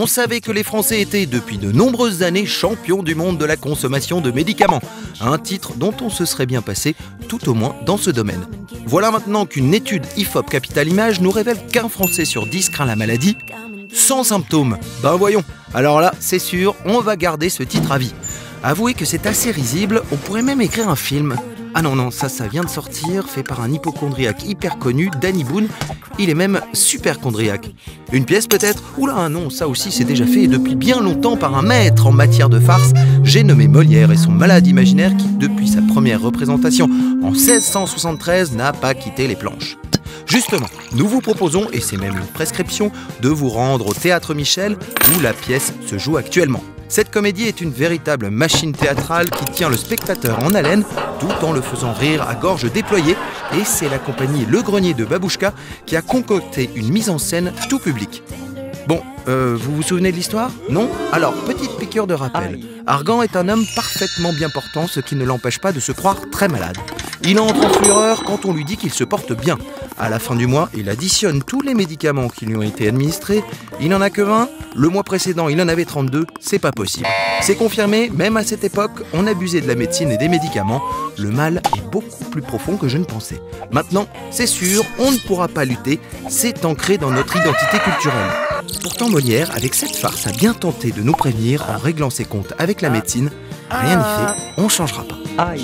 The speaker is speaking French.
savait que les Français étaient depuis de nombreuses années champions du monde de la consommation de médicaments. Un titre dont on se serait bien passé, tout au moins dans ce domaine. Voilà maintenant qu'une étude IFOP Capital Image nous révèle qu'un Français sur 10 craint la maladie sans symptômes. Ben voyons, alors là, c'est sûr, on va garder ce titre à vie. Avouez que c'est assez risible, on pourrait même écrire un film. Ah non, ça vient de sortir, fait par un hypochondriaque hyper connu, Danny Boone. Il est même superchondriaque. Une pièce peut-être? Oula, non, ça aussi c'est déjà fait depuis bien longtemps par un maître en matière de farce. J'ai nommé Molière et son malade imaginaire qui, depuis sa première représentation en 1673, n'a pas quitté les planches. Justement, nous vous proposons, et c'est même une prescription, de vous rendre au Théâtre Michel où la pièce se joue actuellement. Cette comédie est une véritable machine théâtrale qui tient le spectateur en haleine tout en le faisant rire à gorge déployée, et c'est la compagnie Le Grenier de Babouchka qui a concocté une mise en scène tout public. Bon, vous vous souvenez de l'histoire? Non? Alors, petite piqûre de rappel. Argan est un homme parfaitement bien portant, ce qui ne l'empêche pas de se croire très malade. Il entre en fureur quand on lui dit qu'il se porte bien. À la fin du mois, il additionne tous les médicaments qui lui ont été administrés. Il n'en a que 20. Le mois précédent, il en avait 32. C'est pas possible. C'est confirmé, même à cette époque, on abusait de la médecine et des médicaments. Le mal est beaucoup plus profond que je ne pensais. Maintenant, c'est sûr, on ne pourra pas lutter. C'est ancré dans notre identité culturelle. Pourtant, Molière, avec cette farce, a bien tenté de nous prévenir en réglant ses comptes avec la médecine. Rien n'y fait, on ne changera pas.